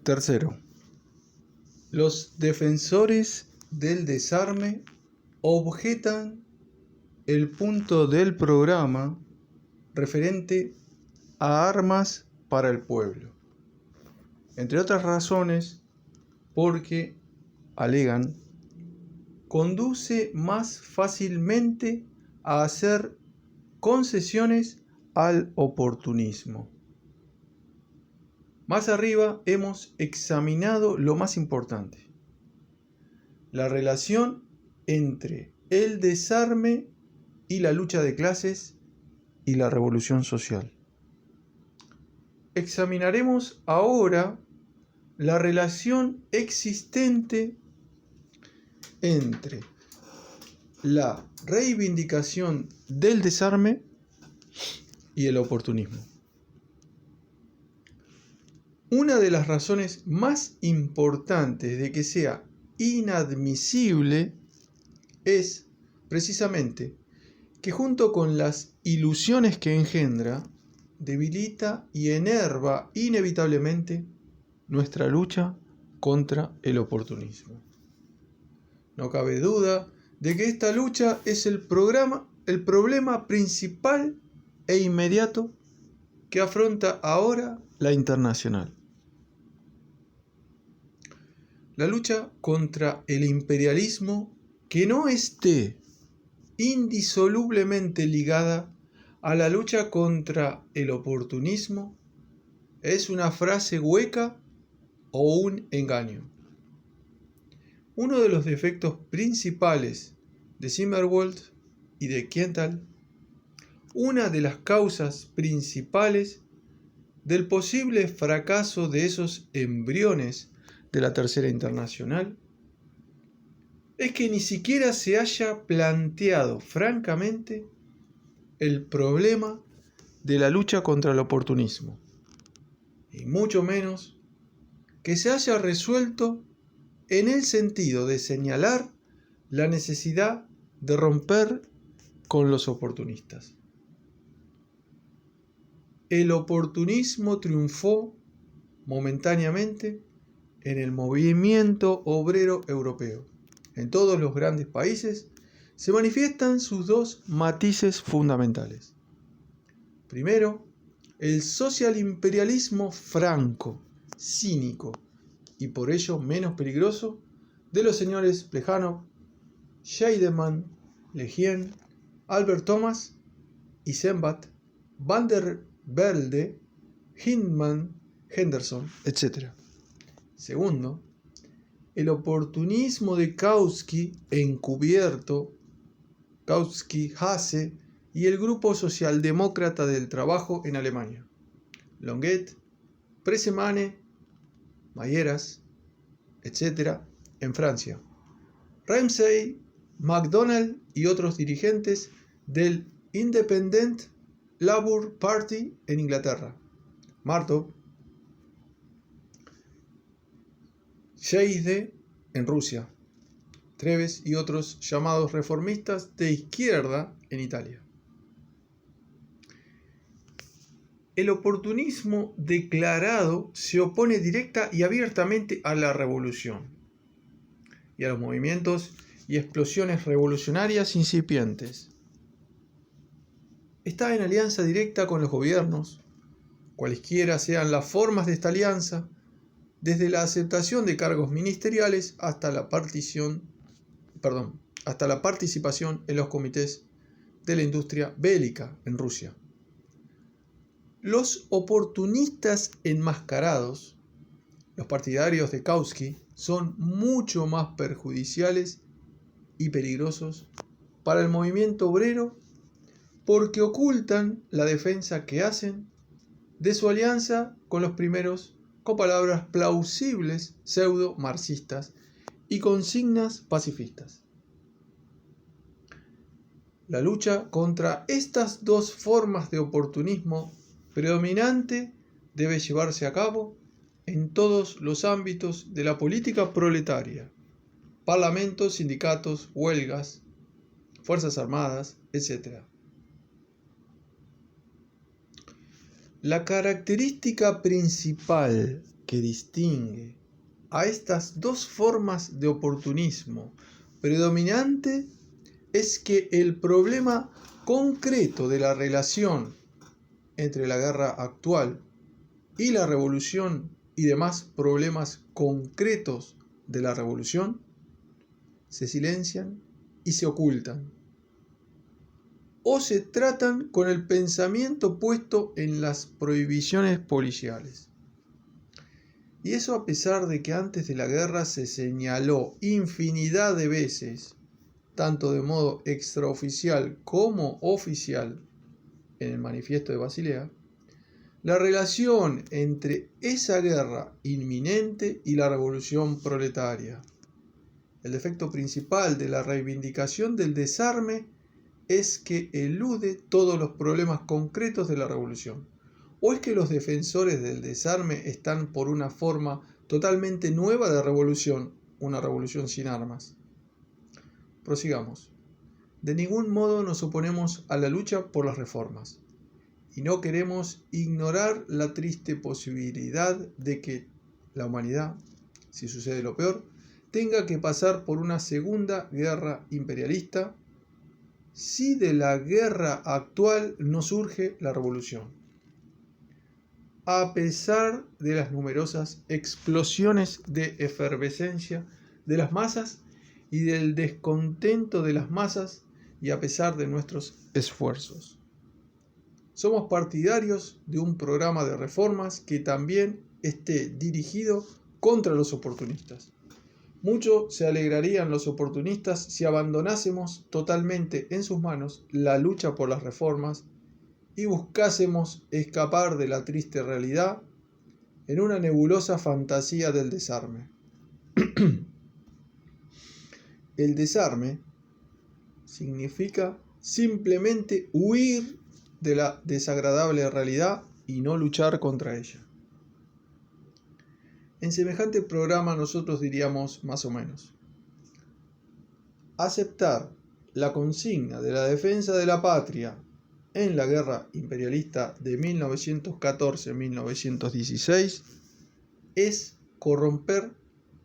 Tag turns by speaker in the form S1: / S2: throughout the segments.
S1: Tercero, los defensores del desarme objetan el punto del programa referente a armas para el pueblo. Entre otras razones, porque, alegan, conduce más fácilmente a hacer concesiones al oportunismo. Más arriba hemos examinado lo más importante: la relación entre el desarme y la lucha de clases y la revolución social. Examinaremos ahora la relación existente entre la reivindicación del desarme y el oportunismo. Una de las razones más importantes de que sea inadmisible es precisamente que, junto con las ilusiones que engendra, debilita y enerva inevitablemente nuestra lucha contra el oportunismo. No cabe duda de que esta lucha es el problema principal e inmediato que afronta ahora la Internacional. La lucha contra el imperialismo que no esté indisolublemente ligada a la lucha contra el oportunismo es una frase hueca o un engaño. Uno de los defectos principales de Zimmerwald y de Kiental, una de las causas principales del posible fracaso de esos embriones de la Tercera Internacional, es que ni siquiera se haya planteado francamente el problema de la lucha contra el oportunismo, y mucho menos que se haya resuelto en el sentido de señalar la necesidad de romper con los oportunistas. El oportunismo triunfó momentáneamente en el movimiento obrero europeo. En todos los grandes países se manifiestan sus dos matices fundamentales. Primero, el socialimperialismo franco, cínico y por ello menos peligroso de los señores Plejánov, Scheidemann, Lejeune, Albert Thomas, Eisenbach, Van der Velde, Hyndman, Henderson, etc. Segundo, el oportunismo de Kautsky encubierto, Kautsky-Hase y el Grupo Socialdemócrata del Trabajo en Alemania, Longuet, Pressemane, Mayeras, etc. en Francia, Ramsay, MacDonald y otros dirigentes del Independent Labour Party en Inglaterra, Martov, Scheide en Rusia, Treves y otros llamados reformistas de izquierda en Italia. El oportunismo declarado se opone directa y abiertamente a la revolución y a los movimientos y explosiones revolucionarias incipientes. Está en alianza directa con los gobiernos, cualesquiera sean las formas de esta alianza, desde la aceptación de cargos ministeriales hasta la participación en los comités de la industria bélica en Rusia. Los oportunistas enmascarados, los partidarios de Kautsky, son mucho más perjudiciales y peligrosos para el movimiento obrero porque ocultan la defensa que hacen de su alianza con los primeros con palabras plausibles pseudo-marxistas y consignas pacifistas. La lucha contra estas dos formas de oportunismo predominante debe llevarse a cabo en todos los ámbitos de la política proletaria: parlamentos, sindicatos, huelgas, fuerzas armadas, etc. La característica principal que que distingue a estas dos formas de oportunismo predominante es que el problema concreto de la relación entre la guerra actual y la revolución y demás problemas concretos de la revolución se silencian y se ocultan, o se tratan con el pensamiento puesto en las prohibiciones policiales. Y eso a pesar de que antes de la guerra se señaló infinidad de veces, tanto de modo extraoficial como oficial, en el Manifiesto de Basilea, la relación entre esa guerra inminente y la revolución proletaria. El defecto principal de la reivindicación del desarme es que elude todos los problemas concretos de la revolución. ¿O es que los defensores del desarme están por una forma totalmente nueva de revolución, una revolución sin armas? Prosigamos. De ningún modo nos oponemos a la lucha por las reformas, y no queremos ignorar la triste posibilidad de que la humanidad, si sucede lo peor, tenga que pasar por una segunda guerra imperialista si de la guerra actual no surge la revolución. A pesar de las numerosas explosiones de efervescencia de las masas y del descontento de las masas, y a pesar de nuestros esfuerzos. Somos partidarios de un programa de reformas que también esté dirigido contra los oportunistas. Mucho se alegrarían los oportunistas si abandonásemos totalmente en sus manos la lucha por las reformas y buscásemos escapar de la triste realidad en una nebulosa fantasía del desarme. El desarme significa simplemente huir de la desagradable realidad y no luchar contra ella. En semejante programa nosotros diríamos más o menos: aceptar la consigna de la defensa de la patria en la guerra imperialista de 1914-1916 es corromper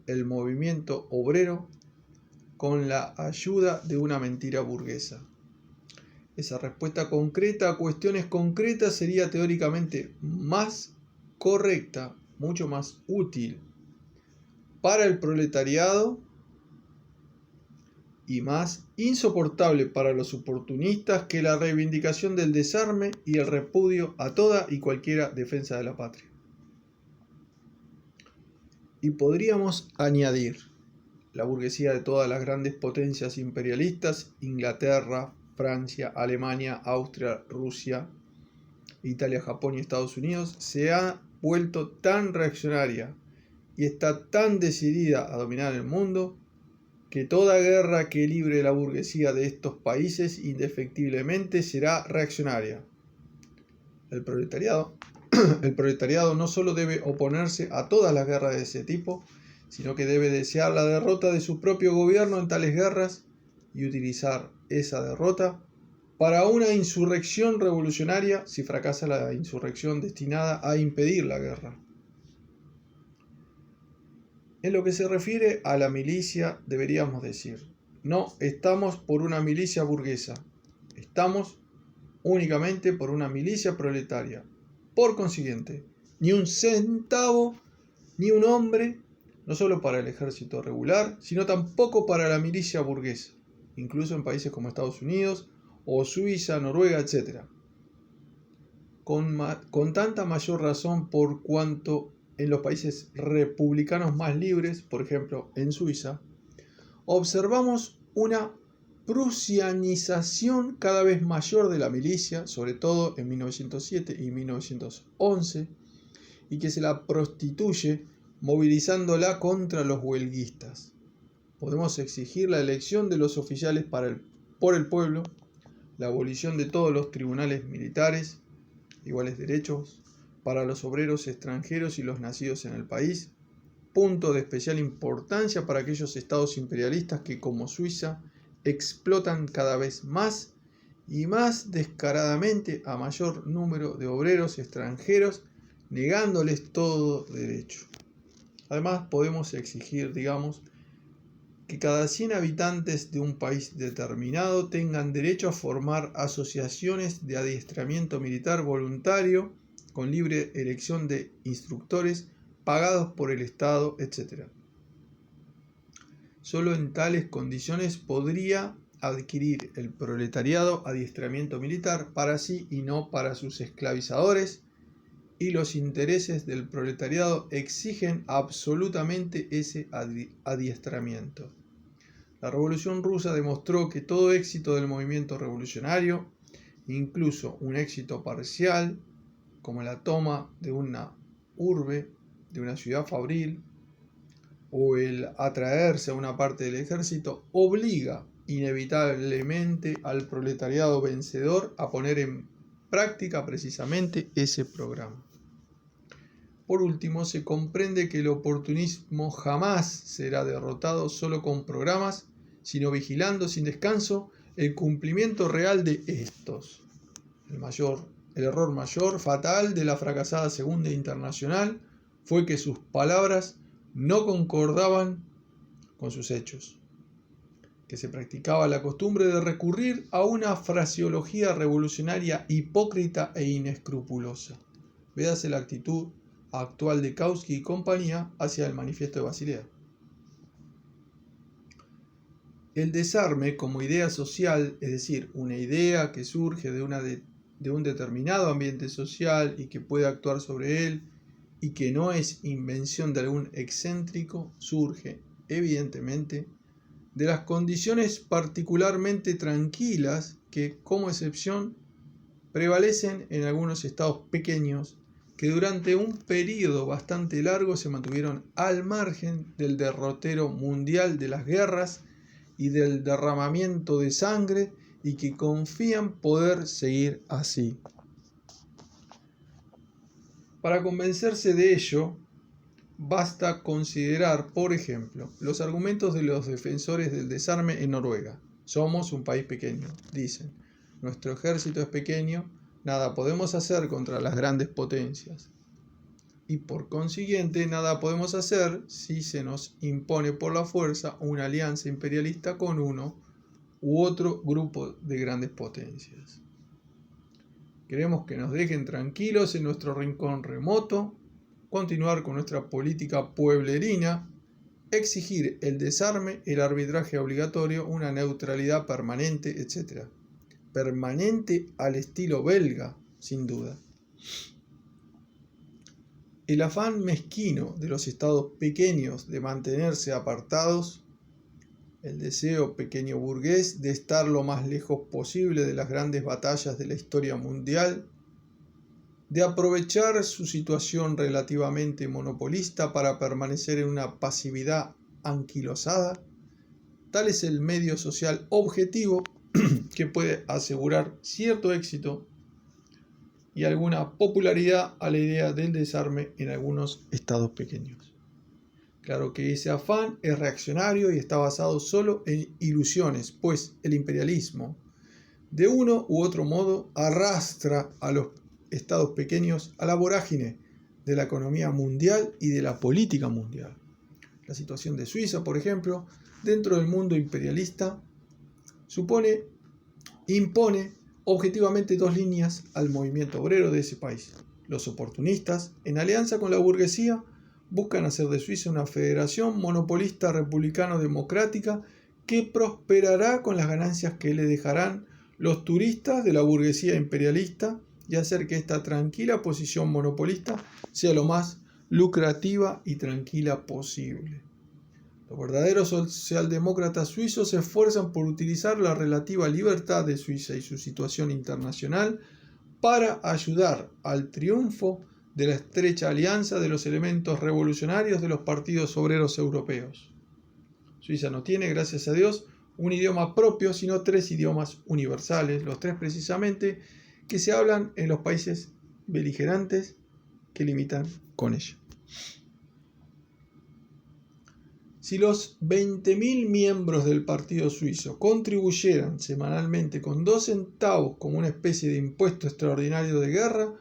S1: el movimiento obrero con la ayuda de una mentira burguesa. Esa respuesta concreta a cuestiones concretas sería teóricamente más correcta, mucho más útil para el proletariado y más insoportable para los oportunistas que la reivindicación del desarme y el repudio a toda y cualquiera defensa de la patria. Y podríamos añadir: la burguesía de todas las grandes potencias imperialistas, Inglaterra, Francia, Alemania, Austria, Rusia, Italia, Japón y Estados Unidos, se ha vuelto tan reaccionaria y está tan decidida a dominar el mundo que toda guerra que libre la burguesía de estos países indefectiblemente será reaccionaria. El proletariado no solo debe oponerse a todas las guerras de ese tipo, sino que debe desear la derrota de su propio gobierno en tales guerras y utilizar esa derrota para una insurrección revolucionaria si fracasa la insurrección destinada a impedir la guerra. En lo que se refiere a la milicia, deberíamos decir: no estamos por una milicia burguesa, estamos únicamente por una milicia proletaria. Por consiguiente, ni un centavo, ni un hombre, no solo para el ejército regular, sino tampoco para la milicia burguesa, incluso en países como Estados Unidos o Suiza, Noruega, etc. Con tanta mayor razón por cuanto en los países republicanos más libres, por ejemplo en Suiza, observamos una prusianización cada vez mayor de la milicia, sobre todo en 1907 y 1911, y que se la prostituye movilizándola contra los huelguistas. Podemos exigir la elección de los oficiales por el pueblo, la abolición de todos los tribunales militares, iguales derechos para los obreros extranjeros y los nacidos en el país, punto de especial importancia para aquellos estados imperialistas que, como Suiza, explotan cada vez más y más descaradamente a mayor número de obreros extranjeros, negándoles todo derecho. Además, podemos exigir, digamos, que cada 100 habitantes de un país determinado tengan derecho a formar asociaciones de adiestramiento militar voluntario con libre elección de instructores pagados por el Estado, etc. Solo en tales condiciones podría adquirir el proletariado adiestramiento militar para sí y no para sus esclavizadores, y los intereses del proletariado exigen absolutamente ese adiestramiento. La Revolución Rusa demostró que todo éxito del movimiento revolucionario, incluso un éxito parcial, como la toma de una urbe, de una ciudad fabril, o el atraerse a una parte del ejército, obliga inevitablemente al proletariado vencedor a poner en práctica precisamente ese programa. Por último, se comprende que el oportunismo jamás será derrotado solo con programas, sino vigilando sin descanso el cumplimiento real de estos. El error mayor, fatal de la fracasada Segunda Internacional fue que sus palabras no concordaban con sus hechos, que se practicaba la costumbre de recurrir a una fraseología revolucionaria hipócrita e inescrupulosa. Véase la actitud actual de Kautsky y compañía hacia el Manifiesto de Basilea. El desarme como idea social, es decir, una idea que surge de un determinado ambiente social y que puede actuar sobre él y que no es invención de algún excéntrico, surge, evidentemente, de las condiciones particularmente tranquilas que, como excepción, prevalecen en algunos estados pequeños que durante un periodo bastante largo se mantuvieron al margen del derrotero mundial de las guerras y del derramamiento de sangre y que confían poder seguir así. Para convencerse de ello, basta considerar, por ejemplo, los argumentos de los defensores del desarme en Noruega. Somos un país pequeño, dicen. Nuestro ejército es pequeño, nada podemos hacer contra las grandes potencias. Y por consiguiente, nada podemos hacer si se nos impone por la fuerza una alianza imperialista con uno u otro grupo de grandes potencias. Queremos que nos dejen tranquilos en nuestro rincón remoto, continuar con nuestra política pueblerina, exigir el desarme, el arbitraje obligatorio, una neutralidad permanente, etc. Permanente al estilo belga, sin duda. El afán mezquino de los estados pequeños de mantenerse apartados, el deseo pequeño burgués de estar lo más lejos posible de las grandes batallas de la historia mundial, de aprovechar su situación relativamente monopolista para permanecer en una pasividad anquilosada, tal es el medio social objetivo que puede asegurar cierto éxito y alguna popularidad a la idea del desarme en algunos estados pequeños. Claro que ese afán es reaccionario y está basado solo en ilusiones, pues el imperialismo, de uno u otro modo, arrastra a los estados pequeños a la vorágine de la economía mundial y de la política mundial. La situación de Suiza, por ejemplo, dentro del mundo imperialista, impone objetivamente dos líneas al movimiento obrero de ese país. Los oportunistas, en alianza con la burguesía, buscan hacer de Suiza una federación monopolista republicano-democrática que prosperará con las ganancias que le dejarán los turistas de la burguesía imperialista y hacer que esta tranquila posición monopolista sea lo más lucrativa y tranquila posible. Los verdaderos socialdemócratas suizos se esfuerzan por utilizar la relativa libertad de Suiza y su situación internacional para ayudar al triunfo de la estrecha alianza de los elementos revolucionarios de los partidos obreros europeos. Suiza no tiene, gracias a Dios, un idioma propio, sino 3 idiomas universales, los 3 precisamente, que se hablan en los países beligerantes que limitan con ella. Si los 20.000 miembros del partido suizo contribuyeran semanalmente con 2 centavos como una especie de impuesto extraordinario de guerra,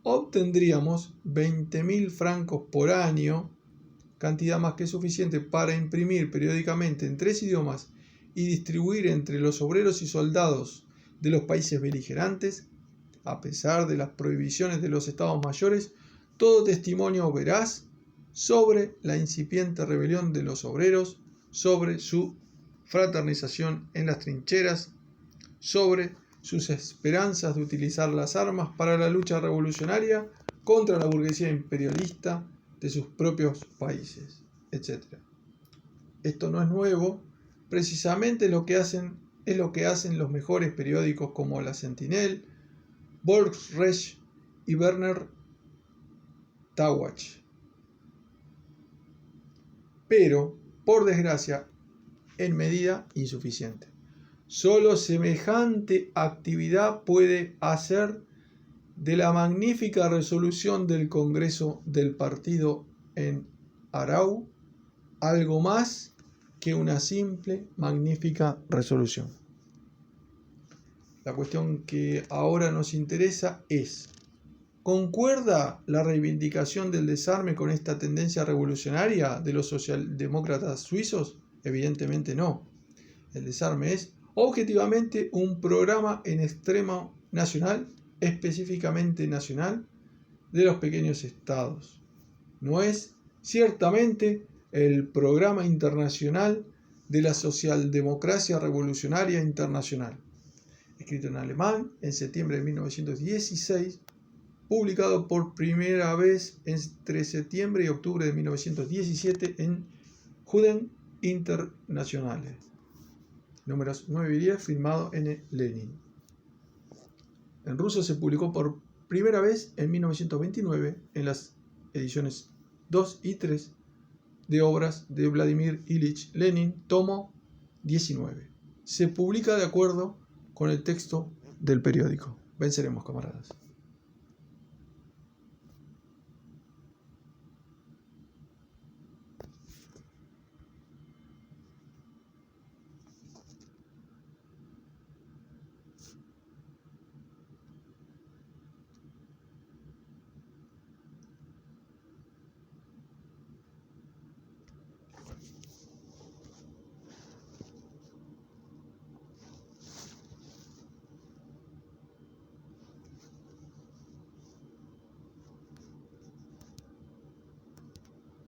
S1: obtendríamos 20.000 francos por año cantidad más que suficiente para imprimir periódicamente en 3 idiomas y distribuir entre los obreros y soldados de los países beligerantes, a pesar de las prohibiciones de los estados mayores, todo testimonio veraz sobre la incipiente rebelión de los obreros, sobre su fraternización en las trincheras, sobre sus esperanzas de utilizar las armas para la lucha revolucionaria contra la burguesía imperialista de sus propios países, etc. Esto no es nuevo, precisamente es lo que hacen los mejores periódicos como La Sentinelle, Volksrecht y Berner Tawach. Pero, por desgracia, en medida insuficiente. Solo semejante actividad puede hacer de la magnífica resolución del Congreso del Partido en Arau algo más que una simple, magnífica resolución. La cuestión que ahora nos interesa es: ¿concuerda la reivindicación del desarme con esta tendencia revolucionaria de los socialdemócratas suizos? Evidentemente no. El desarme es objetivamente un programa en extremo nacional, específicamente nacional, de los pequeños estados. No es ciertamente el programa internacional de la socialdemocracia revolucionaria internacional, escrito en alemán en septiembre de 1916, publicado por primera vez entre septiembre y octubre de 1917 en Juden Internationale, números 9 y 10, firmado N. Lenin. En ruso se publicó por primera vez en 1929 en las ediciones 2 y 3 de obras de Vladimir Ilich Lenin, tomo 19. Se publica de acuerdo con el texto del periódico. Venceremos, camaradas.